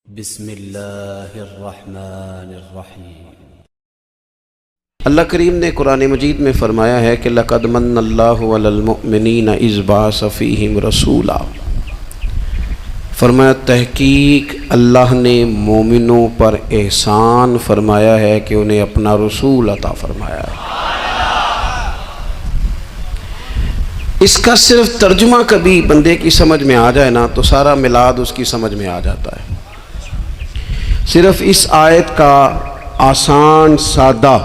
بسم اللہ الرحمن الرحیم۔ اللہ کریم نے قرآن مجید میں فرمایا ہے کہ لَقَدْ مَنَّ اللَّهُ عَلَى الْمُؤْمِنِينَ إِذْ بَعَثَ فِيهِمْ رَسُولًا، فرمایا تحقیق اللہ نے مومنوں پر احسان فرمایا ہے کہ انہیں اپنا رسول عطا فرمایا ہے۔ اس کا صرف ترجمہ کبھی بندے کی سمجھ میں آ جائے نا تو سارا میلاد اس کی سمجھ میں آ جاتا ہے۔ صرف اس آیت کا آسان سادہ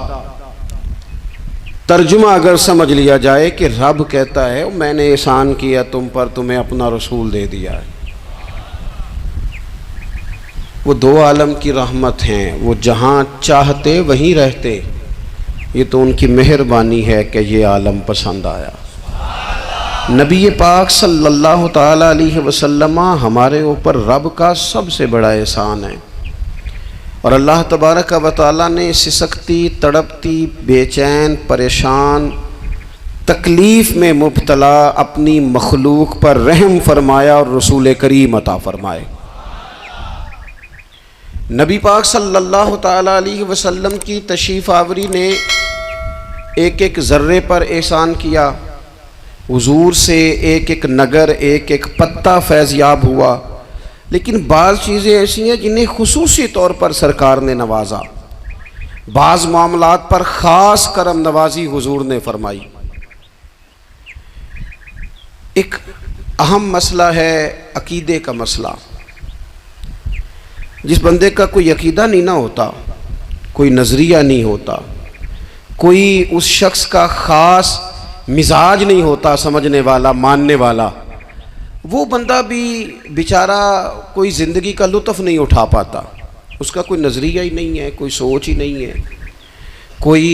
ترجمہ اگر سمجھ لیا جائے کہ رب کہتا ہے میں نے احسان کیا تم پر، تمہیں اپنا رسول دے دیا ہے۔ وہ دو عالم کی رحمت ہیں، وہ جہاں چاہتے وہیں رہتے، یہ تو ان کی مہربانی ہے کہ یہ عالم پسند آیا۔ نبی پاک صلی اللہ تعالیٰ علیہ وسلم ہمارے اوپر رب کا سب سے بڑا احسان ہے، اور اللہ تبارک و تعالیٰ نے سسکتی، تڑپتی، بے چین، پریشان، تکلیف میں مبتلا اپنی مخلوق پر رحم فرمایا اور رسول کریم عطا فرمائے۔ نبی پاک صلی اللہ تعالیٰ علیہ وسلم کی تشریف آوری نے ایک ایک ذرے پر احسان کیا، حضور سے ایک ایک نگر، ایک ایک پتا فیضیاب ہوا، لیکن بعض چیزیں ایسی ہیں جنہیں خصوصی طور پر سرکار نے نوازا، بعض معاملات پر خاص کرم نوازی حضور نے فرمائی۔ ایک اہم مسئلہ ہے عقیدے کا مسئلہ۔ جس بندے کا کوئی عقیدہ نہیں نہ ہوتا، کوئی نظریہ نہیں ہوتا، کوئی اس شخص کا خاص مزاج نہیں ہوتا سمجھنے والا، ماننے والا، وہ بندہ بھی بیچارہ کوئی زندگی کا لطف نہیں اٹھا پاتا۔ اس کا کوئی نظریہ ہی نہیں ہے، کوئی سوچ ہی نہیں ہے، کوئی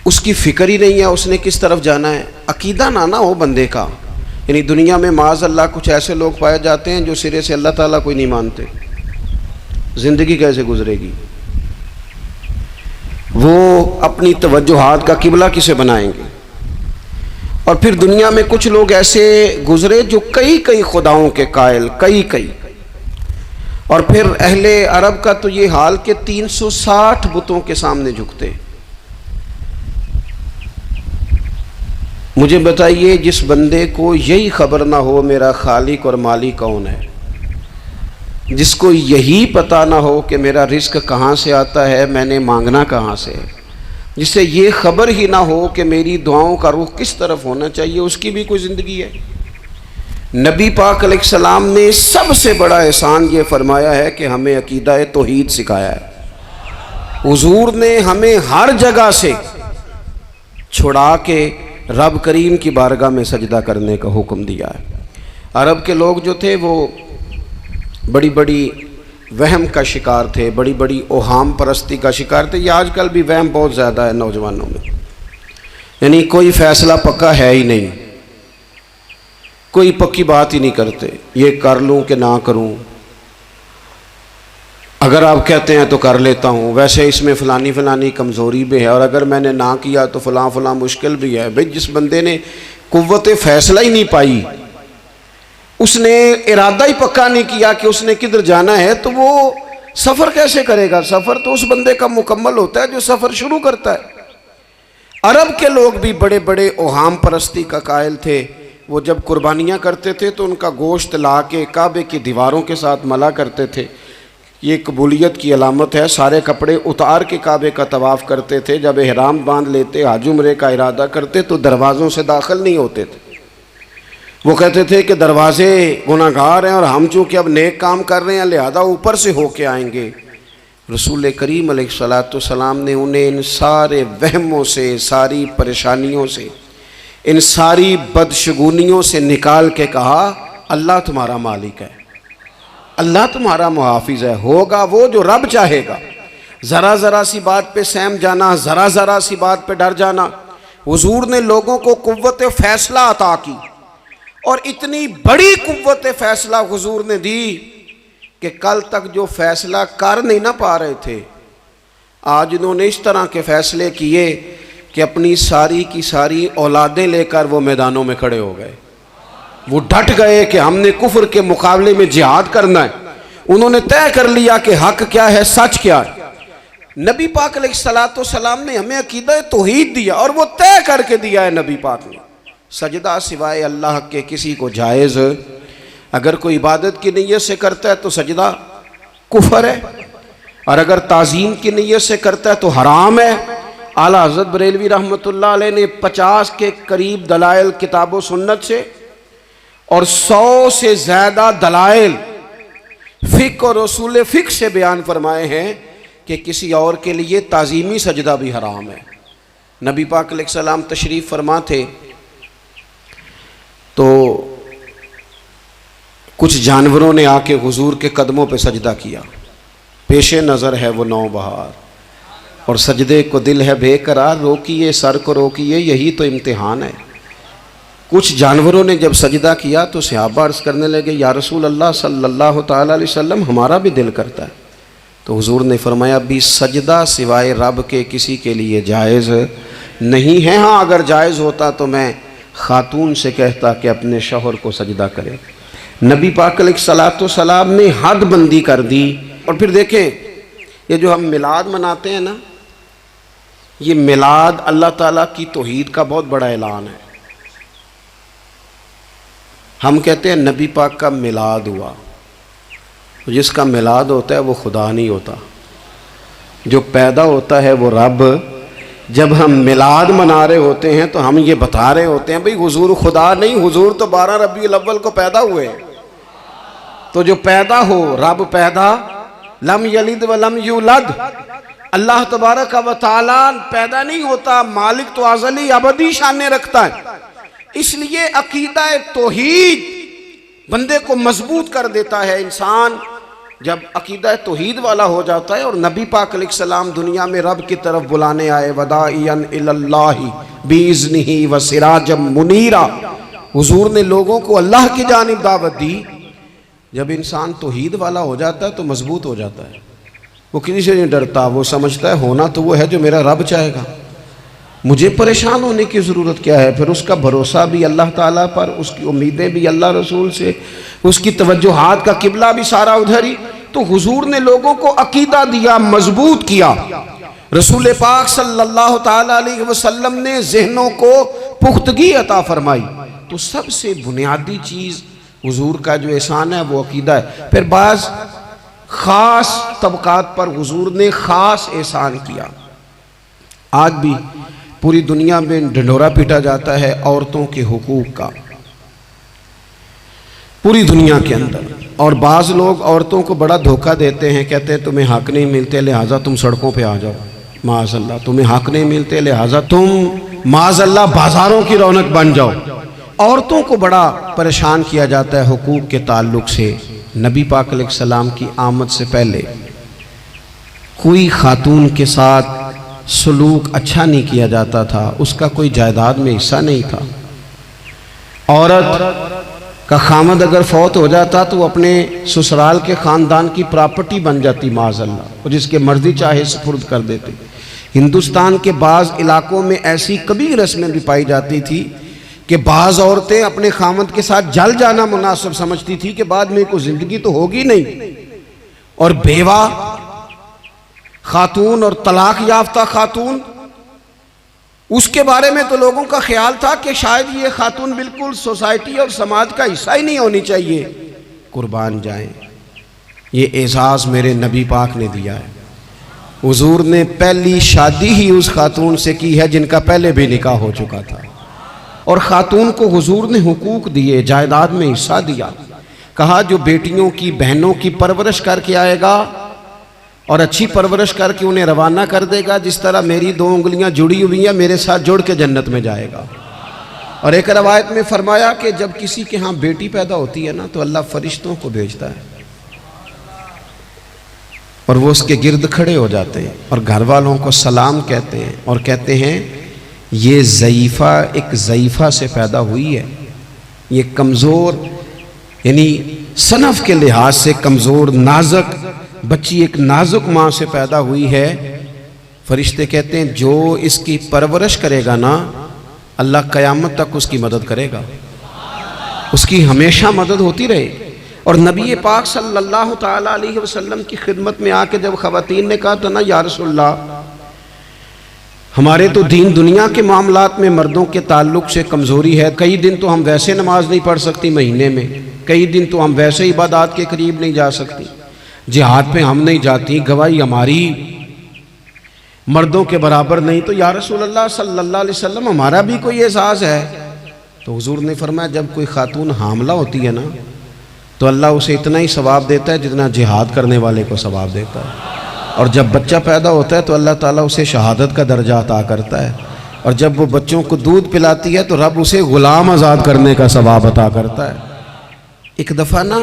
اس کی فکر ہی نہیں ہے اس نے کس طرف جانا ہے۔ عقیدہ نہ ہو بندے کا، یعنی دنیا میں معاذ اللہ کچھ ایسے لوگ پائے جاتے ہیں جو سرے سے اللہ تعالیٰ کوئی نہیں مانتے، زندگی کیسے گزرے گی؟ وہ اپنی توجہات کا قبلہ کسے بنائیں گے؟ اور پھر دنیا میں کچھ لوگ ایسے گزرے جو کئی خداؤں کے قائل، کئی، اور پھر اہل عرب کا تو یہ حال کہ 360 بتوں کے سامنے جھکتے۔ مجھے بتائیے جس بندے کو یہی خبر نہ ہو میرا خالق اور مالک کون ہے، جس کو یہی پتہ نہ ہو کہ میرا رزق کہاں سے آتا ہے، میں نے مانگنا کہاں سے ہے، جسے یہ خبر ہی نہ ہو کہ میری دعاؤں کا رخ کس طرف ہونا چاہیے، اس کی بھی کوئی زندگی ہے؟ نبی پاک علیہ السلام نے سب سے بڑا احسان یہ فرمایا ہے کہ ہمیں عقیدہ توحید سکھایا ہے۔ حضور نے ہمیں ہر جگہ سے چھڑا کے رب کریم کی بارگاہ میں سجدہ کرنے کا حکم دیا ہے۔ عرب کے لوگ جو تھے وہ بڑی وہم کا شکار تھے، بڑی اوہام پرستی کا شکار تھے۔ یہ آج کل بھی وہم بہت زیادہ ہے نوجوانوں میں، یعنی کوئی فیصلہ پکا ہے ہی نہیں، کوئی پکی بات ہی نہیں کرتے، یہ کر لوں کہ نہ کروں، اگر آپ کہتے ہیں تو کر لیتا ہوں، ویسے اس میں فلانی کمزوری بھی ہے، اور اگر میں نے نہ کیا تو فلاں مشکل بھی ہے۔ بھئی جس بندے نے قوت فیصلہ ہی نہیں پائی، اس نے ارادہ ہی پکا نہیں کیا کہ اس نے کدھر جانا ہے، تو وہ سفر کیسے کرے گا؟ سفر تو اس بندے کا مکمل ہوتا ہے جو سفر شروع کرتا ہے۔ عرب کے لوگ بھی بڑے اوہام پرستی کا قائل تھے۔ وہ جب قربانیاں کرتے تھے تو ان کا گوشت لا کے کعبے کی دیواروں کے ساتھ ملا کرتے تھے، یہ قبولیت کی علامت ہے۔ سارے کپڑے اتار کے کعبے کا طواف کرتے تھے، جب احرام باندھ لیتے، حج عمرے کا ارادہ کرتے تو دروازوں سے داخل نہیں ہوتے تھے۔ وہ کہتے تھے کہ دروازے گناہگار ہیں اور ہم چونکہ اب نیک کام کر رہے ہیں لہذا اوپر سے ہو کے آئیں گے۔ رسول کریم علیہ السلام نے انہیں ان سارے وہموں سے، ساری پریشانیوں سے، ان ساری بدشگونیوں سے نکال کے کہا اللہ تمہارا مالک ہے، اللہ تمہارا محافظ ہے، ہوگا وہ جو رب چاہے گا۔ ذرا سی بات پہ سہم جانا، ذرا سی بات پہ ڈر جانا۔ حضور نے لوگوں کو قوت فیصلہ عطا کی، اور اتنی بڑی قوت فیصلہ حضور نے دی کہ کل تک جو فیصلہ کر نہیں نہ پا رہے تھے، آج انہوں نے اس طرح کے فیصلے کیے کہ اپنی ساری کی ساری اولادیں لے کر وہ میدانوں میں کھڑے ہو گئے۔ وہ ڈٹ گئے کہ ہم نے کفر کے مقابلے میں جہاد کرنا ہے، انہوں نے طے کر لیا کہ حق کیا ہے، سچ کیا ہے۔ نبی پاک علیہ الصلوۃ والسلام نے ہمیں عقیدہ توحید دیا، اور وہ طے کر کے دیا ہے نبی پاک نے، سجدہ سوائے اللہ کے کسی کو جائز، اگر کوئی عبادت کی نیت سے کرتا ہے تو سجدہ کفر ہے، اور اگر تعظیم کی نیت سے کرتا ہے تو حرام ہے۔ اعلیٰ حضرت بریلوی رحمۃ اللہ علیہ نے 50 کے قریب دلائل کتاب و سنت سے اور 100 سے زیادہ دلائل فقہ اور اصول فقہ سے بیان فرمائے ہیں کہ کسی اور کے لیے تعظیمی سجدہ بھی حرام ہے۔ نبی پاک علیہ السلام تشریف فرما تھے تو کچھ جانوروں نے آ کے حضور کے قدموں پہ سجدہ کیا، پیش نظر ہے وہ نوبہار، اور سجدے کو دل ہے بے قرار، روکیے سر کو روکیے، یہی تو امتحان ہے۔ کچھ جانوروں نے جب سجدہ کیا تو صحابہ عرض کرنے لگے، یا رسول اللہ صلی اللہ تعالیٰ علیہ وسلم ہمارا بھی دل کرتا ہے۔ تو حضور نے فرمایا، بھی سجدہ سوائے رب کے کسی کے لیے جائز نہیں ہے، ہاں اگر جائز ہوتا تو میں خاتون سے کہتا کہ اپنے شوہر کو سجدہ کرے۔ نبی پاک علیہ الصلوۃ والسلام نے حد بندی کر دی۔ اور پھر دیکھیں، یہ جو ہم میلاد مناتے ہیں نا، یہ میلاد اللہ تعالیٰ کی توحید کا بہت بڑا اعلان ہے۔ ہم کہتے ہیں نبی پاک کا میلاد ہوا، جس کا میلاد ہوتا ہے وہ خدا نہیں ہوتا، جو پیدا ہوتا ہے وہ رب۔ جب ہم میلاد منا رہے ہوتے ہیں تو ہم یہ بتا رہے ہوتے ہیں بھئی حضور خدا نہیں، حضور تو 12 ربیع الاول کو پیدا ہوئے۔ تو جو پیدا ہو، رب پیدا، لم یلد ولم یولد، اللہ تبارک و تعالیٰ پیدا نہیں ہوتا، مالک تو ازلی ابدی شانیں رکھتا ہے۔ اس لیے عقیدہ توحید بندے کو مضبوط کر دیتا ہے۔ انسان جب عقیدہ توحید والا ہو جاتا ہے، اور نبی پاک علیہ السلام دنیا میں رب کی طرف بلانے آئے، وداعیا الی اللہ باذنہ وسراجا منیرا، حضور نے لوگوں کو اللہ کی جانب دعوت دی۔ جب انسان توحید والا ہو جاتا ہے تو مضبوط ہو جاتا ہے، وہ کسی سے نہیں ڈرتا، وہ سمجھتا ہے ہونا تو وہ ہے جو میرا رب چاہے گا، مجھے پریشان ہونے کی ضرورت کیا ہے۔ پھر اس کا بھروسہ بھی اللہ تعالیٰ پر، اس کی امیدیں بھی اللہ رسول سے، اس کی توجہات کا قبلہ بھی سارا ادھر ہی۔ تو حضور نے لوگوں کو عقیدہ دیا، مضبوط کیا۔ رسول پاک صلی اللہ تعالیٰ علیہ وسلم نے ذہنوں کو پختگی عطا فرمائی۔ تو سب سے بنیادی چیز حضور کا جو احسان ہے وہ عقیدہ ہے۔ پھر بعض خاص طبقات پر حضور نے خاص احسان کیا۔ آج بھی پوری دنیا میں ڈھنڈورا پیٹا جاتا ہے عورتوں کے حقوق کا، پوری دنیا کے اندر، اور بعض لوگ عورتوں کو بڑا دھوکہ دیتے ہیں، کہتے ہیں تمہیں حق نہیں ملتے لہٰذا تم سڑکوں پہ آ جاؤ، معاذ اللہ، تمہیں حق نہیں ملتے لہٰذا تم معاذ اللہ بازاروں کی رونق بن جاؤ۔ عورتوں کو بڑا پریشان کیا جاتا ہے حقوق کے تعلق سے۔ نبی پاک علیہ السلام کی آمد سے پہلے کوئی خاتون کے ساتھ سلوک اچھا نہیں کیا جاتا تھا، اس کا کوئی جائیداد میں حصہ نہیں تھا۔ عورت کا خامد اگر فوت ہو جاتا تو وہ اپنے سسرال کے خاندان کی پراپرٹی بن جاتی، معاذ اللہ، اور جس کے مرضی چاہے سپرد کر دیتے۔ ہندوستان کے بعض علاقوں میں ایسی کبھی رسمیں بھی پائی جاتی تھی کہ بعض عورتیں اپنے خامد کے ساتھ جل جانا مناسب سمجھتی تھی کہ بعد میں کوئی زندگی تو ہوگی نہیں، اور بیوہ خاتون اور طلاق یافتہ خاتون، اس کے بارے میں تو لوگوں کا خیال تھا کہ شاید یہ خاتون بالکل سوسائٹی اور سماج کا حصہ ہی نہیں ہونی چاہیے۔ قربان جائیں، یہ اعزاز میرے نبی پاک نے دیا ہے۔ حضور نے پہلی شادی ہی اس خاتون سے کی ہے جن کا پہلے بھی نکاح ہو چکا تھا، اور خاتون کو حضور نے حقوق دیے، جائیداد میں حصہ دیا۔ کہا جو بیٹیوں کی بہنوں کی پرورش کر کے آئے گا اور اچھی پرورش کر کے انہیں روانہ کر دے گا، جس طرح میری 2 انگلیاں جڑی ہوئی ہیں میرے ساتھ جڑ کے جنت میں جائے گا۔ اور ایک روایت میں فرمایا کہ جب کسی کے ہاں بیٹی پیدا ہوتی ہے نا تو اللہ فرشتوں کو بھیجتا ہے، اور وہ اس کے گرد کھڑے ہو جاتے ہیں اور گھر والوں کو سلام کہتے ہیں، اور کہتے ہیں یہ ضعیفہ ایک ضعیفہ سے پیدا ہوئی ہے، یہ کمزور، یعنی صنف کے لحاظ سے کمزور نازک بچی ایک نازک ماں سے پیدا ہوئی ہے۔ فرشتے کہتے ہیں جو اس کی پرورش کرے گا نا، اللہ قیامت تک اس کی مدد کرے گا، اس کی ہمیشہ مدد ہوتی رہے۔ اور نبی پاک صلی اللہ تعالیٰ علیہ وسلم کی خدمت میں آ کے جب خواتین نے کہا تو نا یا رسول اللہ ہمارے تو دین دنیا کے معاملات میں مردوں کے تعلق سے کمزوری ہے، کئی دن تو ہم ویسے نماز نہیں پڑھ سکتی مہینے میں، کئی دن تو ہم ویسے عبادات کے قریب نہیں جا سکتی، جہاد پہ ہم نہیں جاتی، گواہی ہماری مردوں کے برابر نہیں، تو یا رسول اللہ صلی اللہ علیہ وسلم ہمارا بھی کوئی اعزاز ہے؟ تو حضور نے فرمایا جب کوئی خاتون حاملہ ہوتی ہے نا تو اللہ اسے اتنا ہی ثواب دیتا ہے جتنا جہاد کرنے والے کو ثواب دیتا ہے، اور جب بچہ پیدا ہوتا ہے تو اللہ تعالیٰ اسے شہادت کا درجہ عطا کرتا ہے، اور جب وہ بچوں کو دودھ پلاتی ہے تو رب اسے غلام آزاد کرنے کا ثواب عطا کرتا ہے۔ ایک دفعہ نا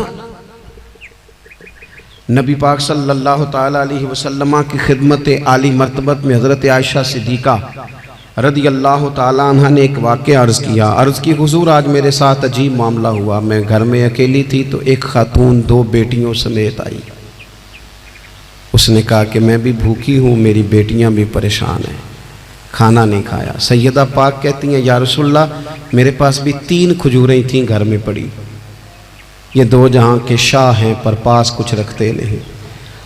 نبی پاک صلی اللہ تعالیٰ علیہ وسلم کی خدمت عالی مرتبت میں حضرت عائشہ صدیقہ رضی اللہ تعالیٰ عنہ نے ایک واقعہ عرض کی حضور آج میرے ساتھ عجیب معاملہ ہوا، میں گھر میں اکیلی تھی تو ایک خاتون 2 بیٹیوں سمیت آئی، اس نے کہا کہ میں بھی بھوکی ہوں، میری بیٹیاں بھی پریشان ہیں، کھانا نہیں کھایا۔ سیدہ پاک کہتی ہیں یا رسول اللہ میرے پاس بھی 3 کھجوریں تھیں گھر میں پڑی، یہ 2 جہاں کے شاہ ہیں پر پاس کچھ رکھتے نہیں،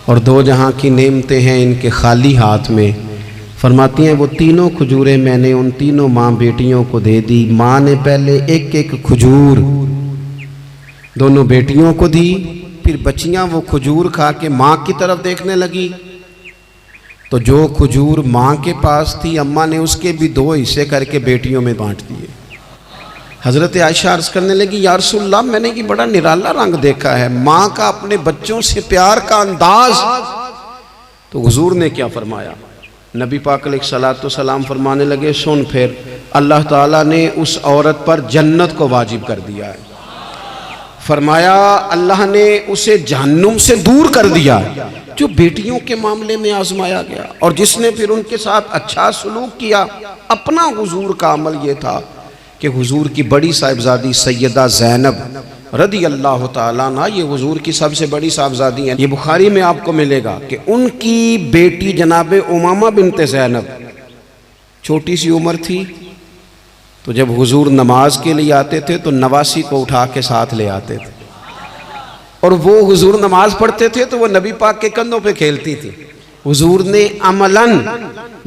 اور 2 جہاں کی نعمتیں ہیں ان کے خالی ہاتھ میں۔ فرماتی ہیں وہ 3 کھجوریں میں نے ان 3 ماں بیٹیوں کو دے دی، ماں نے پہلے ایک کھجور دونوں بیٹیوں کو دی، پھر بچیاں وہ کھجور کھا کے ماں کی طرف دیکھنے لگی تو جو کھجور ماں کے پاس تھی اماں نے اس کے بھی 2 حصے کر کے بیٹیوں میں بانٹ دیے۔ حضرت عائشہ عرض کرنے لگی یا رسول اللہ میں نے یہ بڑا نرالا رنگ دیکھا ہے، ماں کا اپنے بچوں سے پیار کا انداز۔ تو حضور نے کیا فرمایا؟ نبی پاک علیہ الصلوۃ والسلام فرمانے لگے سن پھر اللہ تعالیٰ نے اس عورت پر جنت کو واجب کر دیا ہے، فرمایا اللہ نے اسے جہنم سے دور کر دیا جو بیٹیوں کے معاملے میں آزمایا گیا، اور جس نے پھر ان کے ساتھ اچھا سلوک کیا۔ اپنا حضور کا عمل یہ تھا کہ حضور کی بڑی صاحبزادی سیدہ زینب رضی اللہ تعالیٰ عنہ یہ حضور کی سب سے بڑی صاحبزادی ہیں، یہ بخاری میں آپ کو ملے گا کہ ان کی بیٹی جناب امامہ بنت زینب چھوٹی سی عمر تھی، تو جب حضور نماز کے لیے آتے تھے تو نواسی کو اٹھا کے ساتھ لے آتے تھے، اور وہ حضور نماز پڑھتے تھے تو وہ نبی پاک کے کندھوں پہ کھیلتی تھی۔ حضور نے عملاً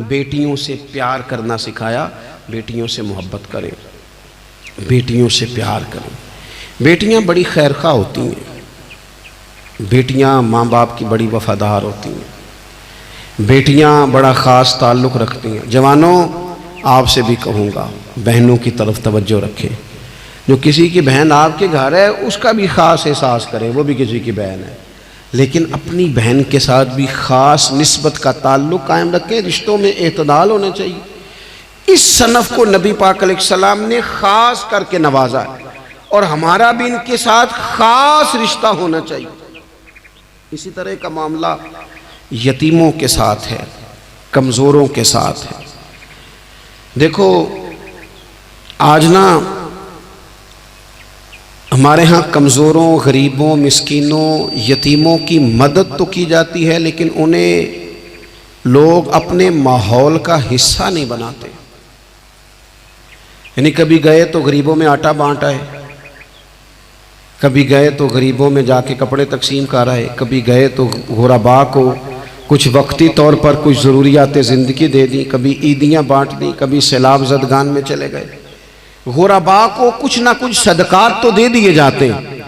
بیٹیوں سے پیار کرنا سکھایا، بیٹیوں سے محبت کریں، بیٹیوں سے پیار کریں۔ بیٹیاں بڑی خیرخواہ ہوتی ہیں، بیٹیاں ماں باپ کی بڑی وفادار ہوتی ہیں، بیٹیاں بڑا خاص تعلق رکھتی ہیں۔ جوانوں آپ سے بھی کہوں گا بہنوں کی طرف توجہ رکھیں، جو کسی کی بہن آپ کے گھر ہے اس کا بھی خاص احساس کریں، وہ بھی کسی کی بہن ہے، لیکن اپنی بہن کے ساتھ بھی خاص نسبت کا تعلق قائم رکھیں، رشتوں میں اعتدال ہونا چاہیے۔ اس صنف کو نبی پاک علیہ السلام نے خاص کر کے نوازا ہے، اور ہمارا بھی ان کے ساتھ خاص رشتہ ہونا چاہیے۔ اسی طرح کا معاملہ یتیموں کے ساتھ ہے، کمزوروں کے ساتھ ہے۔ دیکھو آج نا ہمارے ہاں کمزوروں، غریبوں، مسکینوں، یتیموں کی مدد تو کی جاتی ہے، لیکن انہیں لوگ اپنے ماحول کا حصہ نہیں بناتے۔ یعنی کبھی گئے تو غریبوں میں آٹا بانٹ آئے، کبھی گئے تو غریبوں میں جا کے کپڑے تقسیم کر آئے، کبھی گئے تو غرباء کو کچھ وقتی طور پر کچھ ضروریات زندگی دے دی، کبھی عیدیاں بانٹ دی، کبھی سیلاب زدگان میں چلے گئے۔ غرباء کو کچھ نہ کچھ صدقات تو دے دیے جاتے ہیں،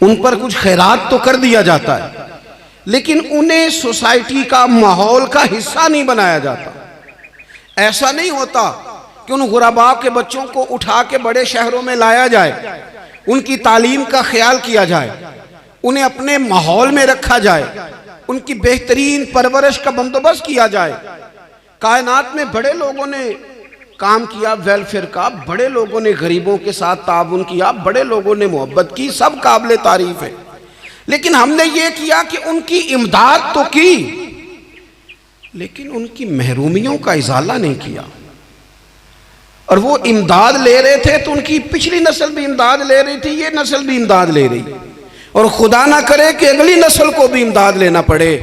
ان پر کچھ خیرات تو کر دیا جاتا ہے، لیکن انہیں سوسائٹی کا ماحول کا حصہ نہیں بنایا جاتا۔ ایسا نہیں ہوتا کہ ان غرباء کے بچوں کو اٹھا کے بڑے شہروں میں لایا جائے، ان کی تعلیم کا خیال کیا جائے، انہیں اپنے ماحول میں رکھا جائے، ان کی بہترین پرورش کا بندوبست کیا جائے۔ کائنات میں بڑے لوگوں نے کام کیا ویلفیئر کا، بڑے لوگوں نے غریبوں کے ساتھ تعاون کیا، بڑے لوگوں نے محبت کی، سب قابل تعریف ہے، لیکن ہم نے یہ کیا کہ ان کی امداد تو کی، لیکن ان کی محرومیوں کا ازالہ نہیں کیا۔ اور وہ امداد لے رہے تھے تو ان کی پچھلی نسل بھی امداد لے رہی تھی، یہ نسل بھی امداد لے رہی، اور خدا نہ کرے کہ اگلی نسل کو بھی امداد لینا پڑے۔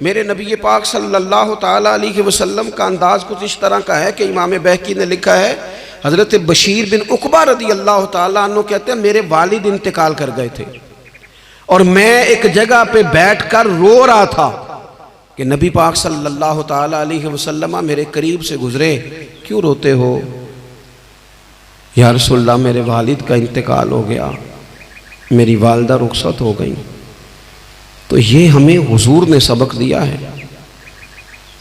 میرے نبی پاک صلی اللہ تعالیٰ علیہ وسلم کا انداز کچھ اس طرح کا ہے کہ امام بہقی نے لکھا ہے، حضرت بشیر بن عقبہ رضی اللہ تعالیٰ عنہ کہتے ہیں میرے والد انتقال کر گئے تھے، اور میں ایک جگہ پہ بیٹھ کر رو رہا تھا کہ نبی پاک صلی اللہ تعالی علیہ وسلم میرے قریب سے گزرے، کیوں روتے ہو؟ یا رسول اللہ میرے والد کا انتقال ہو گیا، میری والدہ رخصت ہو گئی۔ تو یہ ہمیں حضور نے سبق دیا ہے،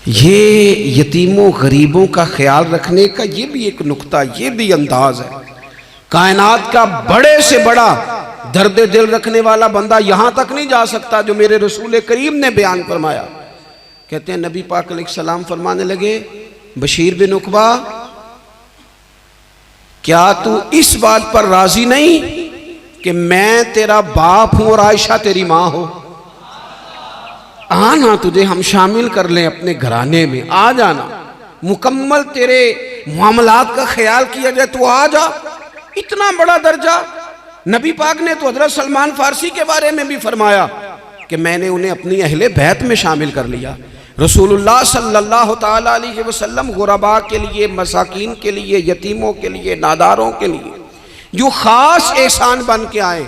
یہ یتیموں غریبوں کا خیال رکھنے کا یہ بھی ایک نقطہ، یہ بھی انداز ہے۔ کائنات کا بڑے سے بڑا درد دل رکھنے والا بندہ یہاں تک نہیں جا سکتا جو میرے رسول کریم نے بیان فرمایا۔ کہتے ہیں نبی پاک علیہ السلام فرمانے لگے، بشیر بن عقبہ کیا تو اس بات پر راضی نہیں کہ میں تیرا باپ ہوں اور عائشہ تیری ماں ہو؟ آنا تجھے ہم شامل کر لیں اپنے گھرانے میں، آ جانا، مکمل تیرے معاملات کا خیال کیا جائے، تو آ جا۔ اتنا بڑا درجہ نبی پاک نے تو حضرت سلمان فارسی کے بارے میں بھی فرمایا کہ میں نے انہیں اپنی اہل بیت میں شامل کر لیا۔ رسول اللہ صلی اللہ تعالیٰ علیہ وسلم غرباء کے لیے، مساکین کے لیے، یتیموں کے لیے، ناداروں کے لیے جو خاص احسان بن کے آئے،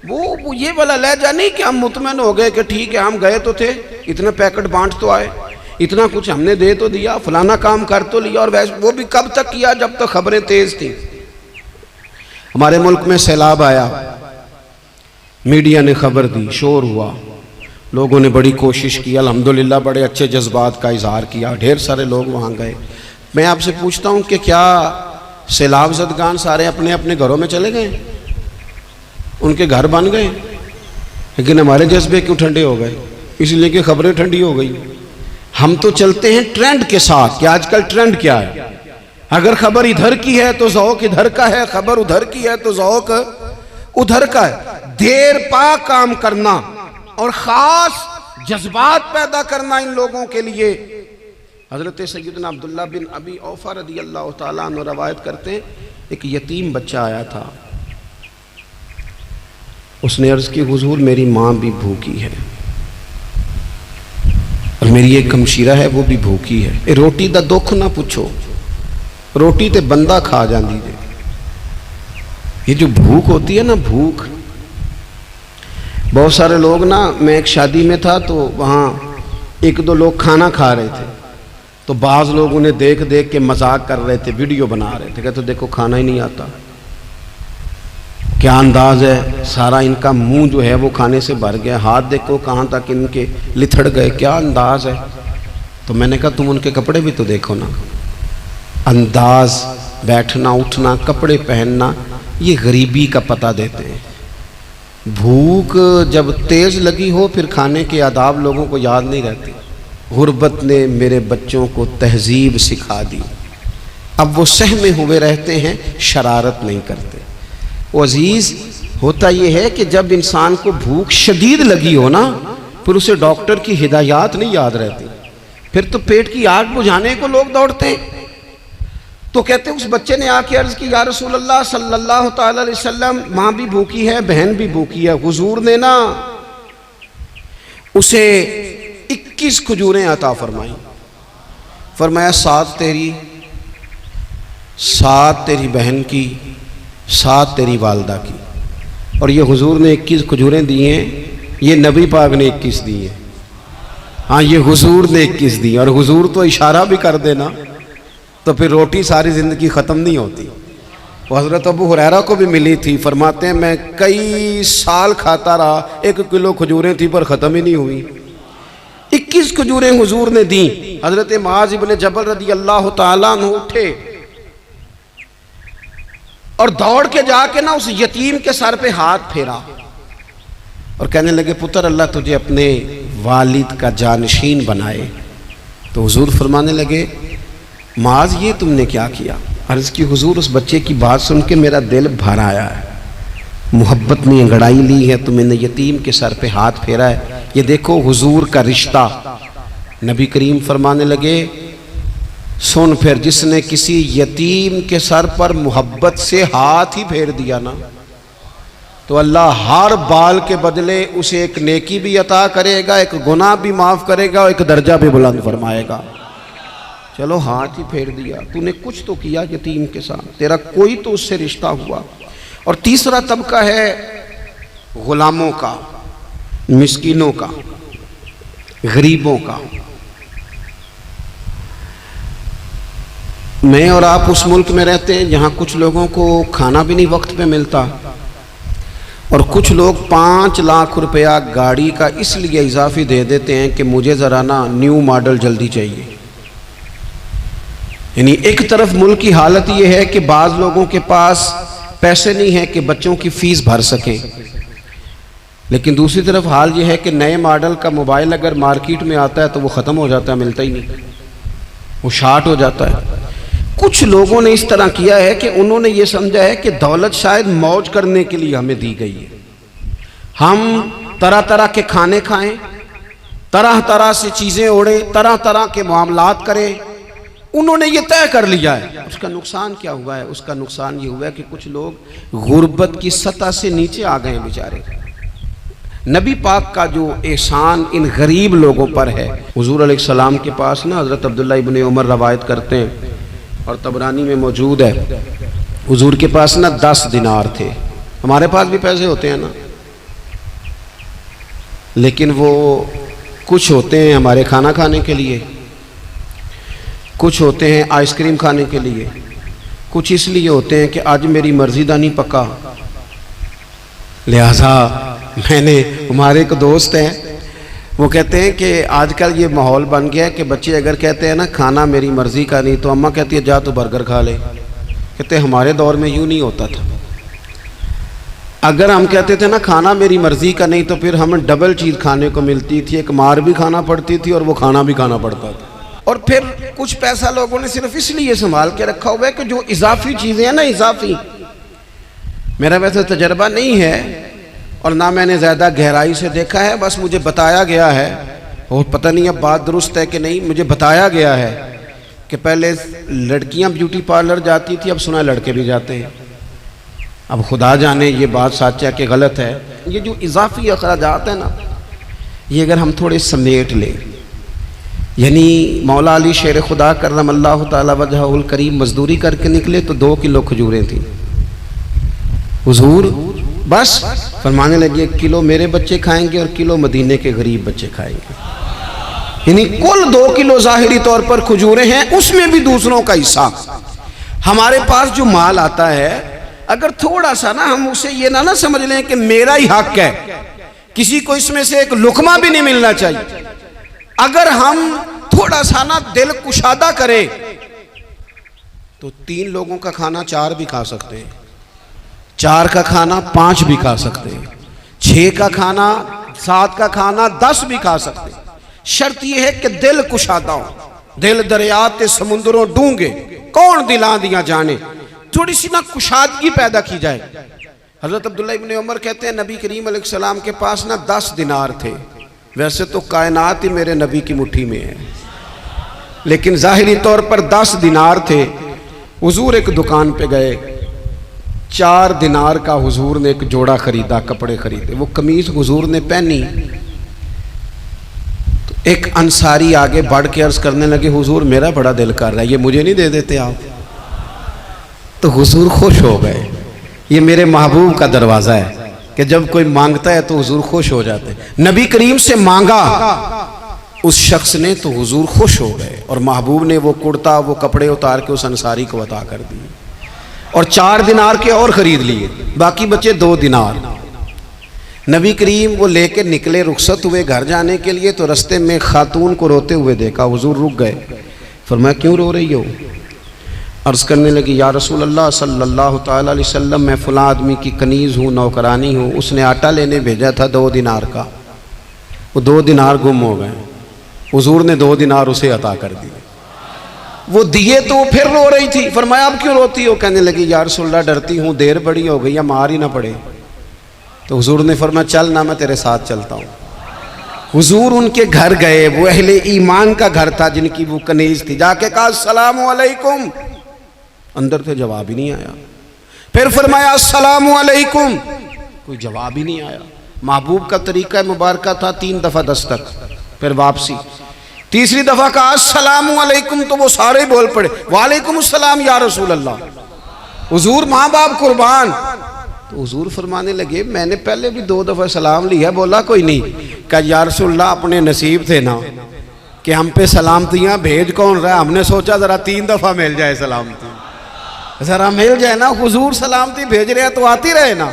وہ یہ والا لہجہ نہیں کہ ہم مطمئن ہو گئے کہ ٹھیک ہے ہم گئے تو تھے، اتنا پیکٹ بانٹ تو آئے، اتنا کچھ ہم نے دے تو دیا، فلانا کام کر تو لیا، اور وہ بھی کب تک کیا؟ جب تک خبریں تیز تھیں۔ ہمارے ملک میں سیلاب آیا، میڈیا نے خبر دی، شور ہوا، لوگوں نے بڑی کوشش کی، الحمدللہ بڑے اچھے جذبات کا اظہار کیا، ڈھیر سارے لوگ وہاں گئے۔ میں آپ سے پوچھتا ہوں کہ کیا سیلاب زدگان سارے اپنے اپنے گھروں میں چلے گئے؟ ان کے گھر بن گئے؟ لیکن ہمارے جذبے کیوں ٹھنڈے ہو گئے؟ اس لیے کہ خبریں ٹھنڈی ہو گئی۔ ہم تو چلتے ہیں ٹرینڈ کے ساتھ کہ آج کل ٹرینڈ کیا ہے، اگر خبر ادھر کی ہے تو ذوق ادھر کا ہے، خبر ادھر کی ہے تو ذوق ادھر کا ہے۔ دیر پا کام کرنا اور خاص جذبات پیدا کرنا ان لوگوں کے لیے۔ حضرت سیدنا عبداللہ بن ابی اوفا رضی اللہ تعالیٰ عنہ روایت کرتے ہیں، ایک یتیم بچہ آیا تھا، اس نے عرض کی حضور میری ماں بھی بھوکی ہے اور میری ایک ہمشیرہ ہے وہ بھی بھوکی ہے، روٹی دا دکھ نہ پوچھو، روٹی تے بندہ کھا جاندی دے۔ یہ جو بھوک ہوتی ہے نا، بھوک، بہت سارے لوگ نا، میں ایک شادی میں تھا تو وہاں ایک دو لوگ کھانا کھا رہے تھے، تو بعض لوگ انہیں دیکھ دیکھ کے مذاق کر رہے تھے، ویڈیو بنا رہے تھے، کہتے دیکھو کھانا ہی نہیں آتا، کیا انداز ہے، سارا ان کا منہ جو ہے وہ کھانے سے بھر گیا، ہاتھ دیکھو کہاں تک ان کے لتھڑ گئے، کیا انداز ہے۔ تو میں نے کہا تم ان کے کپڑے بھی تو دیکھو نا، انداز، بیٹھنا اٹھنا، کپڑے پہننا، یہ غریبی کا پتہ دیتے ہیں۔ بھوک جب تیز لگی ہو پھر کھانے کے آداب لوگوں کو یاد نہیں رہتے۔ غربت نے میرے بچوں کو تہذیب سکھا دی، اب وہ سہمے ہوئے رہتے ہیں، شرارت نہیں کرتے۔ وہ عزیز ہوتا یہ ہے کہ جب انسان کو بھوک شدید لگی ہو نا، پھر اسے ڈاکٹر کی ہدایات نہیں یاد رہتی، پھر تو پیٹ کی آگ بجھانے کو لوگ دوڑتے ہیں۔ تو کہتے اس بچے نے آ کے عرض کی یا رسول اللہ صلی اللہ تعالی علیہ وسلم ماں بھی بھوکی ہے، بہن بھی بھوکی ہے۔ حضور نے نا اسے 21 کھجوریں عطا فرمائیں، فرمایا 7 تیری، 7 تیری بہن کی، 7 تیری والدہ کی۔ اور یہ حضور نے 21 کھجوریں دی ہیں، یہ نبی پاک نے 21 دی ہیں، ہاں یہ حضور نے 21 دی، اور حضور تو اشارہ بھی کر دینا تو پھر روٹی ساری زندگی ختم نہیں ہوتی۔ وہ حضرت ابو ہریرہ کو بھی ملی تھی، فرماتے ہیں میں کئی سال کھاتا رہا، 1 کلو کھجوریں تھی پر ختم ہی نہیں ہوئی۔ 21 کھجوریں حضور نے دیں۔ حضرت معاذ بن جبل رضی اللہ تعالیٰ عنہ اٹھے اور دوڑ کے جا کے نا اس یتیم کے سر پہ ہاتھ پھیرا اور کہنے لگے پتر اللہ تجھے اپنے والد کا جانشین بنائے۔ تو حضور فرمانے لگے معاذ یہ تم نے کیا کیا؟ عرض کی حضور اس بچے کی بات سن کے میرا دل بھر آیا ہے، محبت میں انگڑائی لی ہے تو میں نے یتیم کے سر پہ ہاتھ پھیرا ہے۔ یہ دیکھو حضور کا رشتہ۔ نبی کریم فرمانے لگے سن پھر جس نے کسی یتیم کے سر پر محبت سے ہاتھ ہی پھیر دیا نا تو اللہ ہر بال کے بدلے اسے ایک نیکی بھی عطا کرے گا، ایک گناہ بھی معاف کرے گا اور ایک درجہ بھی بلند فرمائے گا۔ چلو ہاتھ ہی پھیر دیا، تو نے کچھ تو کیا یتیم کے ساتھ، تیرا کوئی تو اس سے رشتہ ہوا۔ اور تیسرا طبقہ ہے غلاموں کا۔ مسکینوں کا، غریبوں کا۔ میں اور آپ اس ملک میں رہتے ہیں جہاں کچھ لوگوں کو کھانا بھی نہیں وقت پہ ملتا، اور کچھ لوگ 5 لاکھ روپیہ گاڑی کا اس لیے اضافی دے دیتے ہیں کہ مجھے ذرا نا نیو ماڈل جلدی چاہیے۔ یعنی ایک طرف ملک کی حالت یہ ہے کہ بعض لوگوں کے پاس پیسے نہیں ہیں کہ بچوں کی فیس بھر سکیں، لیکن دوسری طرف حال یہ ہے کہ نئے ماڈل کا موبائل اگر مارکیٹ میں آتا ہے تو وہ ختم ہو جاتا ہے، ملتا ہی نہیں، وہ شارٹ ہو جاتا ہے۔ کچھ لوگوں نے اس طرح کیا ہے کہ انہوں نے یہ سمجھا ہے کہ دولت شاید موج کرنے کے لیے ہمیں دی گئی ہے، ہم طرح طرح کے کھانے کھائیں، طرح طرح سے چیزیں اوڑیں، طرح طرح کے معاملات کریں۔ انہوں نے یہ طے کر لیا ہے۔ اس کا نقصان کیا ہوا ہے؟ اس کا نقصان یہ ہوا ہے کہ کچھ لوگ غربت کی سطح سے نیچے آ گئے ہیں بیچارے۔ نبی پاک کا جو احسان ان غریب لوگوں پر ہے، حضور علیہ السلام کے پاس نا حضرت عبداللہ ابن عمر روایت کرتے ہیں اور طبرانی میں موجود ہے، حضور کے پاس نا 10 دینار تھے۔ ہمارے پاس بھی پیسے ہوتے ہیں نا، لیکن وہ کچھ ہوتے ہیں ہمارے کھانا کھانے کے لیے، کچھ ہوتے ہیں آئس کریم کھانے کے لیے، کچھ اس لیے ہوتے ہیں کہ آج میری مرضی دا نہیں پکا، لہذا میں نے، ہمارے ایک دوست ہیں وہ کہتے ہیں کہ آج کل یہ ماحول بن گیا ہے کہ بچے اگر کہتے ہیں نا کھانا میری مرضی کا نہیں تو اماں کہتی ہے جا تو برگر کھا لے۔ کہتے ہیں ہمارے دور میں یوں نہیں ہوتا تھا، اگر ہم کہتے تھے نا کھانا میری مرضی کا نہیں تو پھر ہمیں ڈبل چیز کھانے کو ملتی تھی، ایک مار بھی کھانا پڑتی تھی اور وہ کھانا بھی کھانا پڑتا تھا۔ اور پھر کچھ پیسہ لوگوں نے صرف اس لیے سنبھال کے رکھا ہوا ہے کہ جو اضافی چیزیں ہیں نا، اضافی، میرا ویسے تجربہ نہیں ہے اور نہ میں نے زیادہ گہرائی سے دیکھا ہے، بس مجھے بتایا گیا ہے، اور پتہ نہیں اب بات درست ہے کہ نہیں، مجھے بتایا گیا ہے کہ پہلے لڑکیاں بیوٹی پارلر جاتی تھی، اب سنا ہے لڑکے بھی جاتے ہیں۔ اب خدا جانے یہ بات سچ ہے کہ غلط ہے۔ یہ جو اضافی اخراجات ہیں نا، یہ اگر ہم تھوڑے سمیٹ لیں، یعنی مولا علی شیر خدا کرم اللہ تعالی وجہہ الکریم مزدوری کر کے نکلے تو 2 کلو کھجوریں تھیں، حضور بس فرمانے لگے 1 کلو میرے بچے کھائیں گے اور کلو مدینے کے غریب بچے کھائیں گے، یعنی کل 2 کلو ظاہری طور پر کھجوریں ہیں، اس میں بھی دوسروں کا حصہ۔ ہمارے پاس جو مال آتا ہے اگر تھوڑا سا نا ہم اسے یہ نہ سمجھ لیں کہ میرا ہی حق ہے، کسی کو اس میں سے ایک لقمہ بھی نہیں ملنا چاہیے، اگر ہم تھوڑا سا نا دل کشادہ کریں تو 3 لوگوں کا کھانا 4 بھی کھا سکتے ہیں، 4 کا کھانا 5 بھی کھا سکتے ہیں، 6 کا کھانا 7 کا کھانا 10 بھی کھا سکتے ہیں۔ شرط یہ ہے کہ دل کشادہ ہو، دل دریات سمندروں ڈونگے کون دلاں دیا جانے، تھوڑی سی نا کشادگی پیدا کی جائے۔ حضرت عبداللہ ابن عمر کہتے ہیں نبی کریم علیہ السلام کے پاس نا 10 دینار تھے، ویسے تو کائنات ہی میرے نبی کی مٹھی میں ہے، لیکن ظاہری طور پر 10 دینار تھے۔ حضور ایک دکان پہ گئے، 4 دینار کا حضور نے ایک جوڑا خریدا، کپڑے خریدے، وہ قمیض حضور نے پہنی تو ایک انصاری آگے بڑھ کے عرض کرنے لگے حضور میرا بڑا دل کر رہا ہے، یہ مجھے نہیں دے دیتے آپ؟ تو حضور خوش ہو گئے، یہ میرے محبوب کا دروازہ ہے کہ جب کوئی مانگتا ہے تو حضور خوش ہو جاتے ہیں۔ نبی کریم سے مانگا اس شخص نے تو حضور خوش ہو گئے، اور محبوب نے وہ کرتا وہ کپڑے اتار کے اس انصاری کو عطا کر دیے، اور 4 دینار کے اور خرید لیے، باقی بچے 2 دینار۔ نبی کریم وہ لے کے نکلے، رخصت ہوئے گھر جانے کے لیے، تو رستے میں خاتون کو روتے ہوئے دیکھا، حضور رک گئے، فرمایا کیوں رو رہی ہو؟ عرض کرنے لگی یا رسول اللہ صلی اللہ تعالی علیہ وسلم میں فلاں آدمی کی کنیز ہوں، نوکرانی ہوں، اس نے آٹا لینے بھیجا تھا 2 دینار کا، وہ 2 دینار گم ہو گئے، حضور نے 2 دینار اسے عطا کر دیے، وہ دیے تو وہ پھر رو رہی تھی، فرمایا اب کیوں روتی ہو؟ کہنے لگی یا رسول اللہ ڈرتی ہوں دیر بڑی ہو گئی، مار ہی نہ پڑے۔ تو حضور نے فرمایا چل نہ میں تیرے ساتھ چلتا ہوں۔ حضور ان کے گھر گئے، وہ اہل ایمان کا گھر تھا جن کی وہ کنیز تھی، جا کے کہا السلام علیکم، اندر سے جواب ہی نہیں آیا، پھر فرمایا السلام علیکم، کوئی جواب ہی نہیں آیا۔ محبوب کا طریقہ مبارکہ تھا 3 دفعہ دستک، پھر واپسی، تیسری دفعہ کہا السلام علیکم تو وہ سارے بول پڑے وعلیکم السلام یا رسول اللہ۔ حضور ماں باپ قربان، تو حضور فرمانے لگے میں نے پہلے بھی 2 دفعہ سلام لیا، بولا کوئی نہیں۔ کہ یا رسول اللہ اپنے نصیب تھے نا کہ ہم پہ سلامتیاں بھیج کون رہا ہے، ہم نے سوچا ذرا 3 دفعہ مل جائے سلامتی، ذرا مل جائے نا، حضور سلامتی بھیج رہے ہیں تو آتی رہے نا۔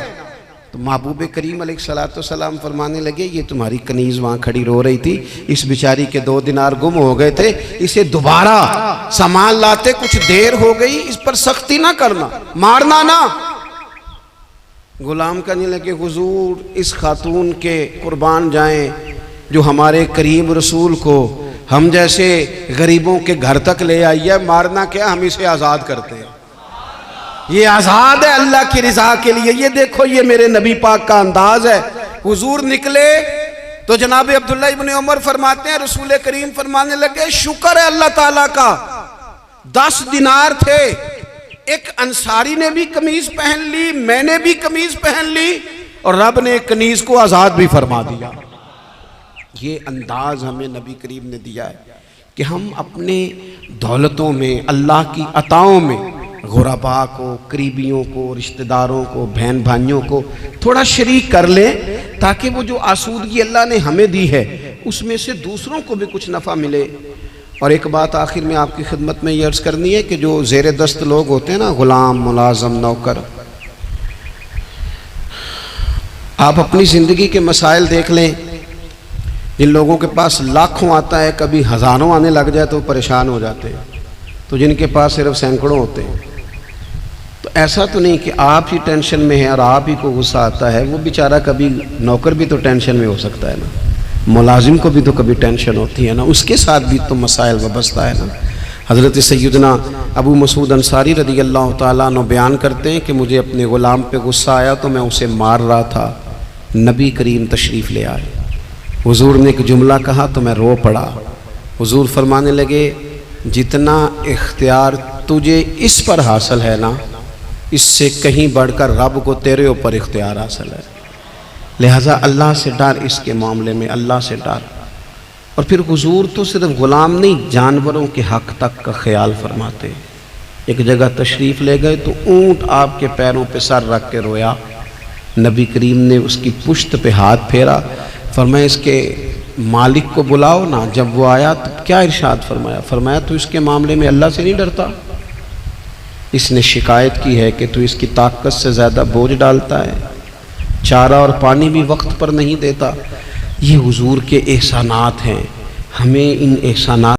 تو محبوب کریم علیہ السلام فرمانے لگے یہ تمہاری کنیز وہاں کھڑی رو رہی تھی، اس بیچاری کے 2 دینار گم ہو گئے تھے، اسے دوبارہ سامان لاتے کچھ دیر ہو گئی، اس پر سختی نہ کرنا، مارنا نہ۔ غلام کہنے لگے حضور اس خاتون کے قربان جائیں جو ہمارے کریم رسول کو ہم جیسے غریبوں کے گھر تک لے آئی ہے، مارنا کیا، ہم اسے آزاد کرتے ہیں، یہ آزاد ہے اللہ کی رضا کے لیے۔ یہ دیکھو یہ میرے نبی پاک کا انداز ہے۔ حضور نکلے تو جناب عبداللہ ابن عمر فرماتے ہیں رسول کریم فرمانے لگے شکر ہے اللہ تعالیٰ کا، 10 دینار تھے، ایک انصاری نے بھی قمیض پہن لی، میں نے بھی قمیض پہن لی، اور رب نے ایک کنیز کو آزاد بھی فرما دیا۔ یہ انداز ہمیں نبی کریم نے دیا ہے کہ ہم اپنے دولتوں میں، اللہ کی عطاؤں میں غرباء کو، قریبیوں کو، رشتہ داروں کو، بہن بھائیوں کو تھوڑا شریک کر لیں، تاکہ وہ جو آسودگی اللہ نے ہمیں دی ہے اس میں سے دوسروں کو بھی کچھ نفع ملے۔ اور ایک بات آخر میں آپ کی خدمت میں یہ عرض کرنی ہے کہ جو زیر دست لوگ ہوتے ہیں نا، غلام، ملازم، نوکر، آپ اپنی زندگی کے مسائل دیکھ لیں، جن لوگوں کے پاس لاکھوں آتا ہے کبھی ہزاروں آنے لگ جائے تو پریشان ہو جاتے ہیں، تو جن کے پاس صرف سینکڑوں ہوتے ہیں، تو ایسا تو نہیں کہ آپ ہی ٹینشن میں ہیں اور آپ ہی کو غصہ آتا ہے، وہ بیچارہ کبھی نوکر بھی تو ٹینشن میں ہو سکتا ہے نا، ملازم کو بھی تو کبھی ٹینشن ہوتی ہے نا، اس کے ساتھ بھی تو مسائل وابستہ ہے نا۔ حضرت سیدنا ابو مسعود انصاری رضی اللہ تعالیٰ عنہ بیان کرتے ہیں کہ مجھے اپنے غلام پہ غصہ آیا تو میں اسے مار رہا تھا، نبی کریم تشریف لے آئے، حضور نے ایک جملہ کہا تو میں رو پڑا۔ حضور فرمانے لگے جتنا اختیار تجھے اس پر حاصل ہے نا، اس سے کہیں بڑھ کر رب کو تیرے اوپر اختیار حاصل ہے، لہٰذا اللہ سے ڈر، اس کے معاملے میں اللہ سے ڈر۔ اور پھر حضور تو صرف غلام نہیں، جانوروں کے حق تک کا خیال فرماتے۔ ایک جگہ تشریف لے گئے تو اونٹ آپ کے پیروں پہ سر رکھ کے رویا، نبی کریم نے اس کی پشت پہ ہاتھ پھیرا، فرمایا اس کے مالک کو بلاؤ نا۔ جب وہ آیا تو کیا ارشاد فرمایا؟ فرمایا تو اس کے معاملے میں اللہ سے نہیں ڈرتا، اس نے شکایت کی ہے کہ تو اس کی طاقت سے زیادہ بوجھ ڈالتا ہے، چارہ اور پانی بھی وقت پر نہیں دیتا۔ یہ حضور کے احسانات ہیں، ہمیں ان احسانات